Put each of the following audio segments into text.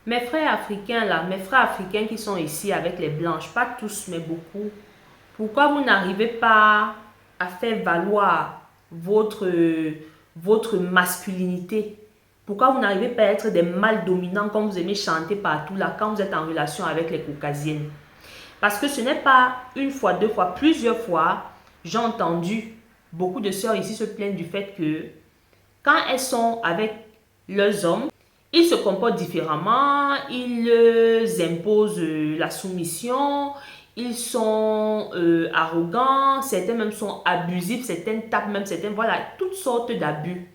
Mes frères africains là, mes frères africains qui sont ici avec les blanches, pas tous mais beaucoup, pourquoi vous n'arrivez pas à faire valoir votre masculinité? Pourquoi vous n'arrivez pas à être des mâles dominants comme vous aimez chanter partout là quand vous êtes en relation avec les caucasiennes? Parce que ce n'est pas une fois, deux fois, plusieurs fois, j'ai entendu beaucoup de sœurs ici se plaindre du fait que quand elles sont avec leurs hommes, ils se comportent différemment, ils imposent la soumission, ils sont arrogants, certains même sont abusifs, certains tapent même, certains, voilà, toutes sortes d'abus.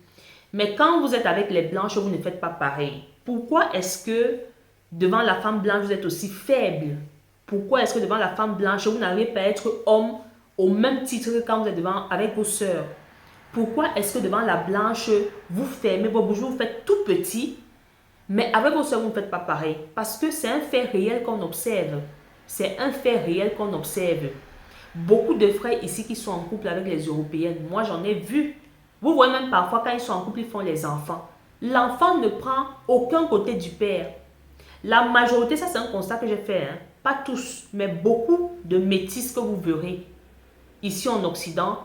Mais quand vous êtes avec les blanches, vous ne faites pas pareil. Pourquoi est-ce que devant la femme blanche, vous êtes aussi faible? Pourquoi est-ce que devant la femme blanche, vous n'arrivez pas à être homme au même titre que quand vous êtes devant avec vos sœurs? Pourquoi est-ce que devant la blanche, vous fermez vos bouches, vous faites tout petit, mais avec vos sœurs, vous ne faites pas pareil? Parce que c'est un fait réel qu'on observe. C'est un fait réel qu'on observe. Beaucoup de frères ici qui sont en couple avec les européennes, moi j'en ai vu. Vous voyez même parfois quand ils sont en couple, ils font les enfants. L'enfant ne prend aucun côté du père. La majorité, ça c'est un constat que j'ai fait, hein. Pas tous, mais beaucoup de métis que vous verrez ici en Occident.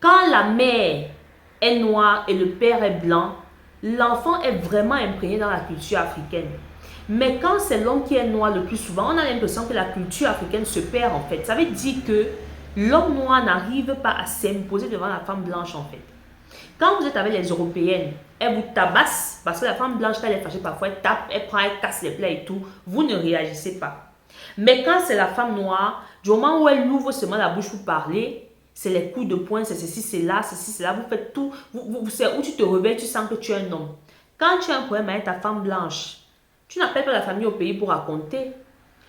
Quand la mère est noire et le père est blanc, l'enfant est vraiment imprégné dans la culture africaine. Mais quand c'est l'homme qui est noir le plus souvent, on a l'impression que la culture africaine se perd en fait. Ça veut dire que l'homme noir n'arrive pas à s'imposer devant la femme blanche en fait. Quand vous êtes avec les européennes, elles vous tabassent parce que la femme blanche, quand elle est fâchée, parfois elle tape, elle prend, elle casse les plats et tout. Vous ne réagissez pas. Mais quand c'est la femme noire, du moment où elle ouvre seulement la bouche pour parler, c'est les coups de poing, c'est ceci, c'est là, ceci, c'est là. Vous faites tout. C'est où tu te réveilles, tu sens que tu es un homme. Quand tu as un problème avec ta femme blanche, tu n'appelles pas la famille au pays pour raconter.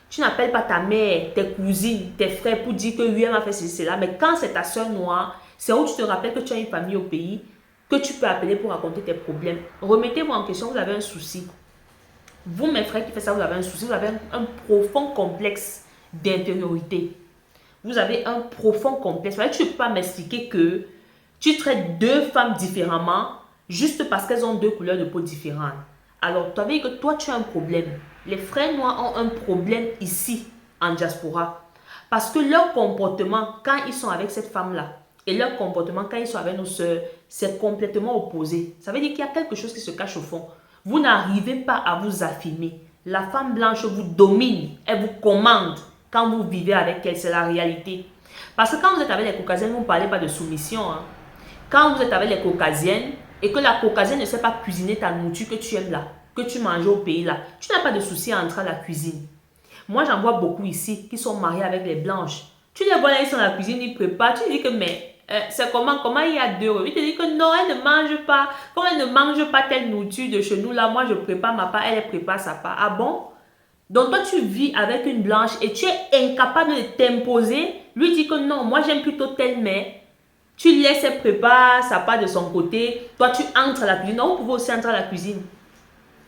Tu n'appelles pas ta mère, tes cousines, tes frères pour dire que oui, elle m'a fait ceci, cela. Mais quand c'est ta soeur noire, c'est où tu te rappelles que tu as une famille au pays, que tu peux appeler pour raconter tes problèmes. Remettez-vous en question, vous avez un souci. Vous, mes frères qui faites ça, vous avez un souci, vous avez un profond complexe d'infériorité. Vous avez un profond complexe. Tu ne peux pas m'expliquer que tu traites deux femmes différemment juste parce qu'elles ont deux couleurs de peau différentes. Alors, tu as vu que toi, tu as un problème. Les frères noirs ont un problème ici, en diaspora. Parce que leur comportement, quand ils sont avec cette femme-là, et leur comportement, quand ils sont avec nos soeurs, c'est complètement opposé. Ça veut dire qu'il y a quelque chose qui se cache au fond. Vous n'arrivez pas à vous affirmer. La femme blanche vous domine, elle vous commande quand vous vivez avec elle, c'est la réalité. Parce que quand vous êtes avec les caucasiennes, vous ne parlez pas de soumission. Hein. Quand vous êtes avec les caucasiennes et que la caucasienne ne sait pas cuisiner ta nourriture que tu aimes là, que tu manges au pays là, tu n'as pas de souci à entrer à la cuisine. Moi, j'en vois beaucoup ici qui sont mariés avec les blanches. Tu les vois là, ils sont dans la cuisine, ils préparent. Tu dis que, mais c'est comment il y a deux euros. Il te dit que non, elle ne mange pas. Comme elle ne mange pas telle nourriture de chez nous, là, moi, je prépare ma part, elle prépare sa part. Ah bon? Donc, toi, tu vis avec une blanche et tu es incapable de t'imposer. Lui dit que non, moi, j'aime plutôt telle mère. Tu laisses elle prépare sa part de son côté. Toi, tu entres à la cuisine. Non, vous pouvez aussi entrer à la cuisine.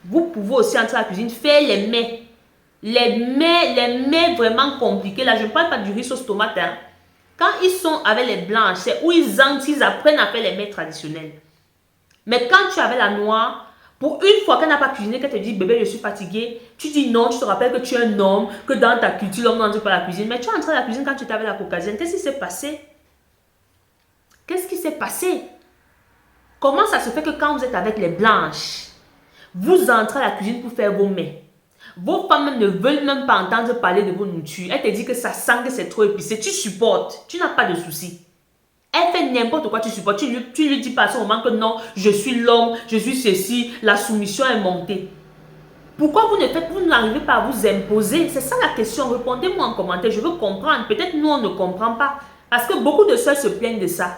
Vous pouvez aussi entrer à la cuisine, faire les mets. Les mets vraiment compliqués. Là, je ne parle pas du riz sauce tomate. Hein. Quand ils sont avec les blanches, c'est où ils entrent, ils apprennent à faire les mets traditionnels. Mais quand tu es avec la noire, pour une fois qu'elle n'a pas cuisiné, qu'elle te dit bébé, je suis fatiguée, tu dis non, tu te rappelles que tu es un homme, que dans ta culture, l'homme n'entre pas à la cuisine. Mais tu es entré à la cuisine quand tu étais avec la caucasienne. Qu'est-ce qui s'est passé? Qu'est-ce qui s'est passé? Comment ça se fait que quand vous êtes avec les blanches, vous entrez à la cuisine pour faire vos mets? Vos femmes ne veulent même pas entendre parler de vos nourritures. Elle te dit que ça sent que c'est trop épicé. Tu supportes. Tu n'as pas de souci. Elle fait n'importe quoi, tu supportes. Tu lui dis pas à ce moment que non, je suis l'homme, je suis ceci, la soumission est montée. Pourquoi vous n'arrivez pas à vous imposer? C'est ça la question. Répondez-moi en commentaire. Je veux comprendre. Peut-être nous, on ne comprend pas. Parce que beaucoup de soeurs se plaignent de ça.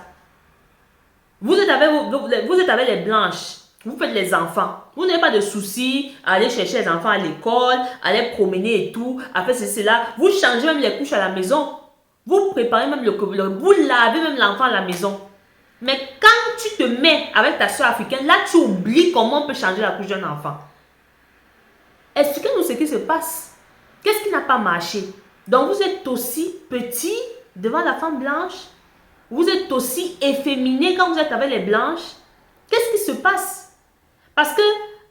Vous êtes avec les blanches. Vous faites les enfants. Vous n'avez pas de soucis à aller chercher les enfants à l'école, à les promener et tout, à faire ceci, cela. Vous changez même les couches à la maison. Vous préparez même vous lavez même l'enfant à la maison. Mais quand tu te mets avec ta soeur africaine, là tu oublies comment on peut changer la couche d'un enfant. Expliquez-nous ce qui se passe. Qu'est-ce qui n'a pas marché? Donc vous êtes aussi petit devant la femme blanche. Vous êtes aussi efféminé quand vous êtes avec les blanches. Qu'est-ce qui se passe? Parce que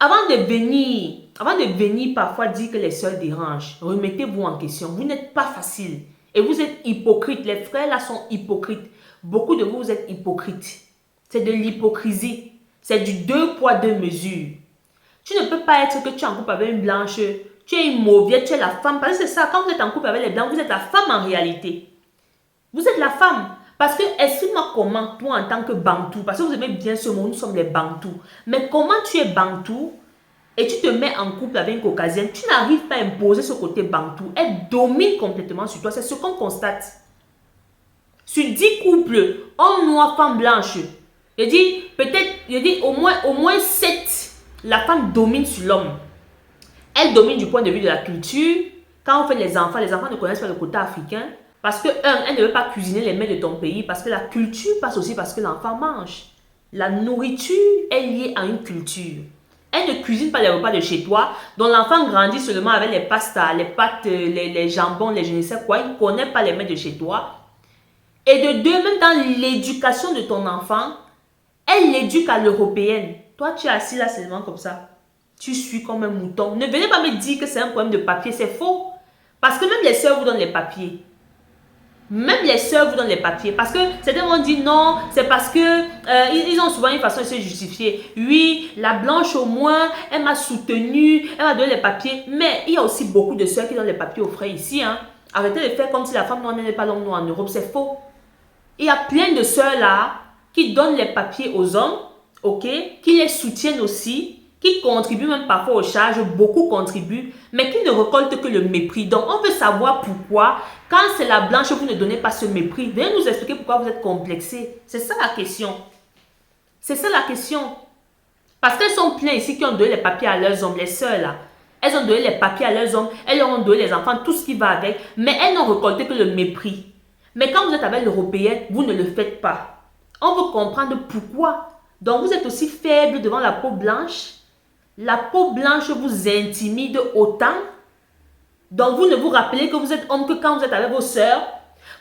avant de venir avant de venir parfois dire que les sœurs dérangent, remettez-vous en question. Vous n'êtes pas facile. Et vous êtes hypocrite. Les frères là sont hypocrites. Beaucoup de vous, vous êtes hypocrites. C'est de l'hypocrisie. C'est du deux poids, deux mesures. Tu ne peux pas être que tu es en couple avec une blanche, tu es une mauviette, tu es la femme. Parce que c'est ça, quand vous êtes en couple avec les blancs, vous êtes la femme en réalité. Vous êtes la femme. Parce que, explique-moi comment, toi en tant que Bantou, parce que vous aimez bien ce mot, nous sommes les Bantous. Mais comment tu es Bantou et tu te mets en couple avec une caucasienne, tu n'arrives pas à imposer ce côté Bantou. Elle domine complètement sur toi. C'est ce qu'on constate. Sur 10 couples, homme noir, femme blanche, je dis peut-être, je dis au moins 7, la femme domine sur l'homme. Elle domine du point de vue de la culture. Quand on fait les enfants ne connaissent pas le côté africain. Parce que, elle ne veut pas cuisiner les mets de ton pays. Parce que la culture passe aussi parce que l'enfant mange. La nourriture est liée à une culture. Elle ne cuisine pas les repas de chez toi. Donc l'enfant grandit seulement avec les pastas, les pâtes, les jambons, les je ne sais quoi. Il ne connaît pas les mets de chez toi. Et de deux, même dans l'éducation de ton enfant, elle l'éduque à l'européenne. Toi, tu es assis là seulement comme ça. Tu suis comme un mouton. Ne venez pas me dire que c'est un problème de papier. C'est faux. Parce que même les sœurs vous donnent les papiers. Même les sœurs vous donnent les papiers. Parce que certains vont dire non, c'est parce que ils ont souvent une façon de se justifier. Oui, la blanche au moins, elle m'a soutenue, elle m'a donné les papiers. Mais il y a aussi beaucoup de sœurs qui donnent les papiers aux frères ici. Hein. Arrêtez de faire comme si la femme noire n'est pas l'homme noir en Europe. C'est faux. Il y a plein de sœurs là qui donnent les papiers aux hommes, ok, qui les soutiennent aussi, qui contribuent même parfois aux charges, beaucoup contribuent, mais qui ne récoltent que le mépris. Donc, on veut savoir pourquoi, quand c'est la blanche, vous ne donnez pas ce mépris. Venez nous expliquer pourquoi vous êtes complexés. C'est ça la question. C'est ça la question. Parce qu'elles sont pleines ici qui ont donné les papiers à leurs hommes, les sœurs là. Elles ont donné les papiers à leurs hommes, elles leur ont donné les enfants, tout ce qui va avec, mais elles n'ont récolté que le mépris. Mais quand vous êtes avec l'européenne, vous ne le faites pas. On veut comprendre pourquoi. Donc, vous êtes aussi faible devant la peau blanche. La peau blanche vous intimide autant. Donc, vous ne vous rappelez que vous êtes homme que quand vous êtes avec vos sœurs.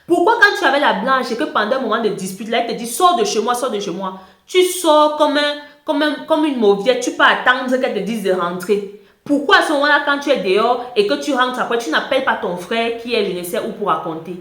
Pourquoi quand tu avais la blanche et que pendant un moment de dispute, là, elle te dit, sors de chez moi, sors de chez moi. Tu sors comme une mauviette, tu peux attendre qu'elle te dise de rentrer. Pourquoi à ce moment-là, quand tu es dehors et que tu rentres après, tu n'appelles pas ton frère qui est je ne sais où pour raconter?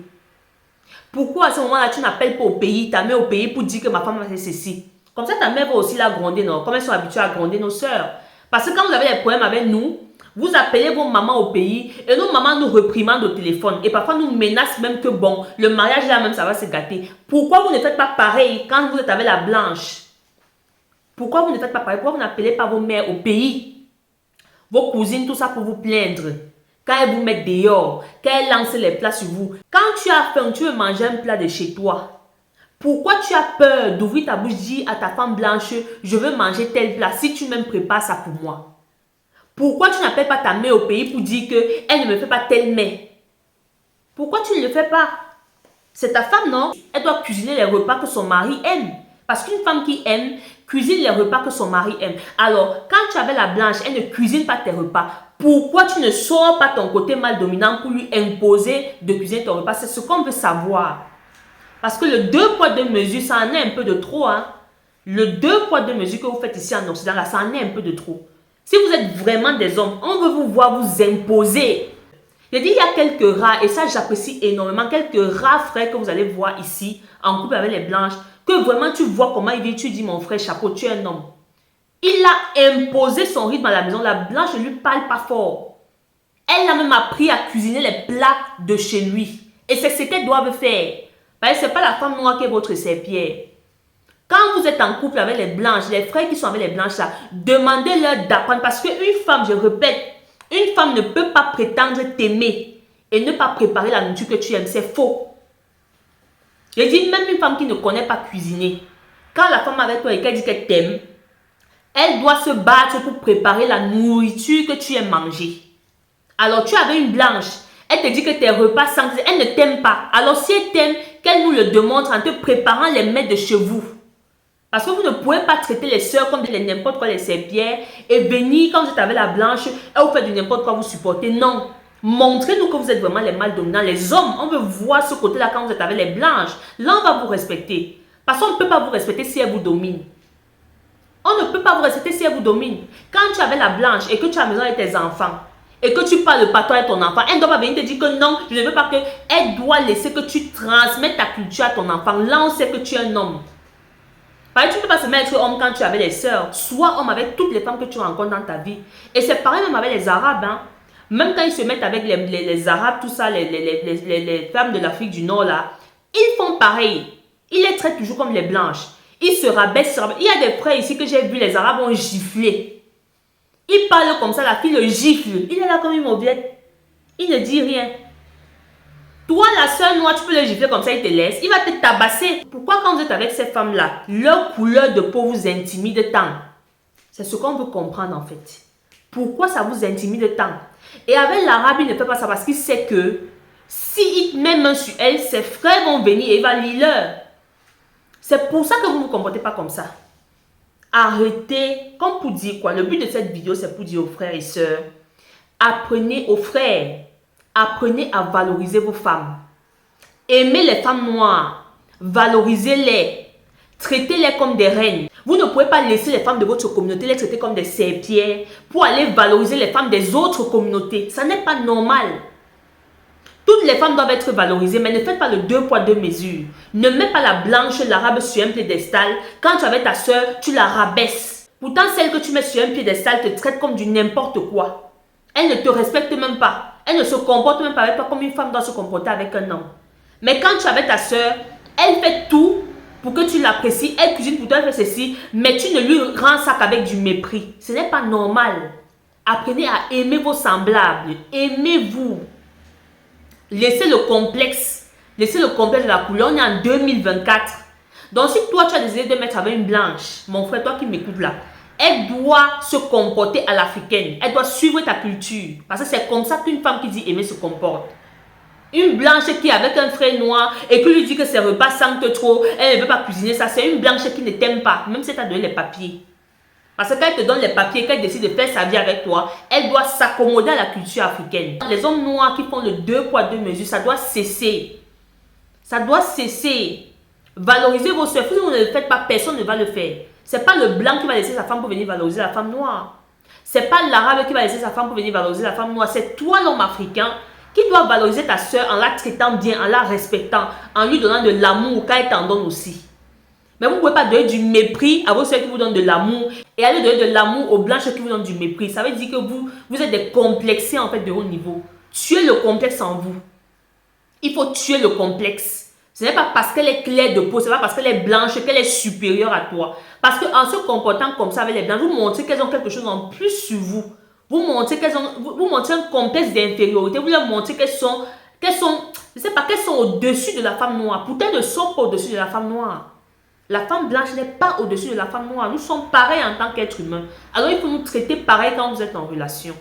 Pourquoi à ce moment-là, tu n'appelles pas au pays, ta mère au pays pour dire que ma femme a fait ceci? Comme ça, ta mère va aussi la gronder, non? Comme elles sont habituées à gronder nos sœurs. Parce que quand vous avez des problèmes avec nous, vous appelez vos mamans au pays et nos mamans nous reprimandent au téléphone. Et parfois nous menacent même que bon, le mariage là même, ça va se gâter. Pourquoi vous ne faites pas pareil quand vous êtes avec la blanche? Pourquoi vous ne faites pas pareil? Pourquoi vous n'appelez pas vos mères au pays? Vos cousines, tout ça pour vous plaindre. Quand elles vous mettent dehors, quand elles lancent les plats sur vous. Quand tu as faim, tu veux manger un plat de chez toi. Pourquoi tu as peur d'ouvrir ta bouche, dire à ta femme blanche, je veux manger tel plat, si tu même prépares ça pour moi? Pourquoi tu n'appelles pas ta mère au pays pour dire qu'elle ne me fait pas tel mets? Pourquoi tu ne le fais pas? C'est ta femme, non? Elle doit cuisiner les repas que son mari aime. Parce qu'une femme qui aime, cuisine les repas que son mari aime. Alors, quand tu avais la blanche, elle ne cuisine pas tes repas. Pourquoi tu ne sors pas ton côté mal dominant pour lui imposer de cuisiner ton repas? C'est ce qu'on veut savoir. Parce que le deux poids deux mesures, ça en est un peu de trop. Hein? Le deux poids deux mesures que vous faites ici en Occident, là, ça en est un peu de trop. Si vous êtes vraiment des hommes, on veut vous voir vous imposer. Je dis, il y a quelques rares, et ça j'apprécie énormément, quelques rares frères que vous allez voir ici, en couple avec les blanches, que vraiment tu vois comment il vit, tu dis, mon frère, chapeau, tu es un homme. Il a imposé son rythme à la maison, la blanche ne lui parle pas fort. Elle a même appris à cuisiner les plats de chez lui. Et c'est ce qu'elles doivent faire. Parce que ce n'est pas la femme noire qui est votre serpillère. Quand vous êtes en couple avec les blanches, les frères qui sont avec les blanches, là, demandez-leur d'apprendre. Parce qu'une femme, je répète, une femme ne peut pas prétendre t'aimer et ne pas préparer la nourriture que tu aimes. C'est faux. Je dis, même une femme qui ne connaît pas cuisiner, quand la femme est avec toi et qu'elle dit qu'elle t'aime, elle doit se battre pour préparer la nourriture que tu aimes manger. Alors, tu avais une blanche. Elle te dit que tes repas sans... Elle ne t'aime pas. Alors, si elle t'aime, qu'elle nous le démontre en te préparant les mets de chez vous. Parce que vous ne pouvez pas traiter les sœurs comme n'importe quoi, les serpillères, et venir quand vous êtes avec la blanche, et vous faites du n'importe quoi, vous supportez. Non. Montrez-nous que vous êtes vraiment les mâles dominants. Les hommes, on veut voir ce côté-là quand vous êtes avec les blanches. Là, on va vous respecter. Parce qu'on ne peut pas vous respecter si elle vous domine. On ne peut pas vous respecter si elle vous domine. Quand tu avais la blanche et que tu as besoin de tes enfants, et que tu parles pas toi et ton enfant, elle ne doit pas venir te dire que non, je ne veux pas que... Elle doit laisser que tu transmettes ta culture à ton enfant. Là, on sait que tu es un homme. Parce que tu ne peux pas se mettre homme quand tu avais les sœurs. Sois homme avec toutes les femmes que tu rencontres dans ta vie. Et c'est pareil même avec les Arabes. Hein. Même quand ils se mettent avec les Arabes, tout ça, les femmes de l'Afrique du Nord, là, ils font pareil. Ils les traitent toujours comme les blanches. Ils se rabaissent. Il y a des frères ici que j'ai vu, les Arabes ont giflé. Il parle comme ça, la fille le gifle. Il est là comme une mauviette. Il ne dit rien. Toi, la soeur noire, tu peux le gifler comme ça, il te laisse. Il va te tabasser. Pourquoi quand vous êtes avec ces femmes-là, leur couleur de peau vous intimide tant? C'est ce qu'on veut comprendre en fait. Pourquoi ça vous intimide tant? Et avec l'arabe, il ne fait pas ça parce qu'il sait que s'il met main sur elle, ses frères vont venir et il va lire leur. C'est pour ça que vous ne vous comportez pas comme ça. Arrêtez, comme pour dire quoi, le but de cette vidéo, c'est pour dire aux frères et sœurs, apprenez aux frères, apprenez à valoriser vos femmes. Aimez les femmes noires, valorisez-les, traitez-les comme des reines. Vous ne pouvez pas laisser les femmes de votre communauté les traiter comme des serpillères pour aller valoriser les femmes des autres communautés. Ça n'est pas normal. Toutes les femmes doivent être valorisées, mais ne faites pas le 2 poids 2 mesures. Ne mets pas la blanche, l'arabe sur un piédestal. Quand tu es avec ta soeur, tu la rabaisses. Pourtant, celle que tu mets sur un piédestal te traite comme du n'importe quoi. Elle ne te respecte même pas. Elle ne se comporte même pas avec toi comme une femme doit se comporter avec un homme. Mais quand tu es avec ta soeur, elle fait tout pour que tu l'apprécies. Elle cuisine pour toi, elle fait ceci. Mais tu ne lui rends ça qu'avec du mépris. Ce n'est pas normal. Apprenez à aimer vos semblables. Aimez-vous. Laissez le complexe. Laissez le complexe de la couleur. On est en 2024. Donc, si toi, tu as décidé de mettre avec une blanche, mon frère, toi qui m'écoutes là, elle doit se comporter à l'africaine. Elle doit suivre ta culture. Parce que c'est comme ça qu'une femme qui dit aimer se comporte. Une blanche qui est avec un frère noir et qui lui dit que ses repas sentent trop, elle ne veut pas cuisiner ça, c'est une blanche qui ne t'aime pas, même si elle t'a donné les papiers. Parce que quand elle te donne les papiers, quand elle décide de faire sa vie avec toi, elle doit s'accommoder à la culture africaine. Les hommes noirs qui font le 2 poids 2 mesures, ça doit cesser. Ça doit cesser. Valorisez vos soeurs. Si vous ne le faites pas, personne ne va le faire. Ce n'est pas le blanc qui va laisser sa femme pour venir valoriser la femme noire. Ce n'est pas l'arabe qui va laisser sa femme pour venir valoriser la femme noire. C'est toi l'homme africain qui doit valoriser ta soeur en la traitant bien, en la respectant, en lui donnant de l'amour quand elle t'en donne aussi. Mais vous ne pouvez pas donner du mépris à vos soeurs qui vous donnent de l'amour et aller donner de l'amour aux blanches qui vous donnent du mépris. Ça veut dire que vous êtes des complexés en fait de haut niveau. Tuez le complexe en vous. Il faut tuer le complexe. Ce n'est pas parce qu'elle est claire de peau, ce n'est pas parce qu'elle est blanche qu'elle est supérieure à toi. Parce qu'en se comportant comme ça avec les blanches, vous montrez qu'elles ont quelque chose en plus sur vous. Vous montrez un complexe d'infériorité. Vous leur montrez qu'elles sont, je sais pas, qu'elles sont au-dessus de la femme noire. Pourtant, elles ne sont pas au-dessus de la femme noire. La femme blanche n'est pas au-dessus de la femme noire. Nous sommes pareils en tant qu'êtres humains. Alors, il faut nous traiter pareil quand vous êtes en relation.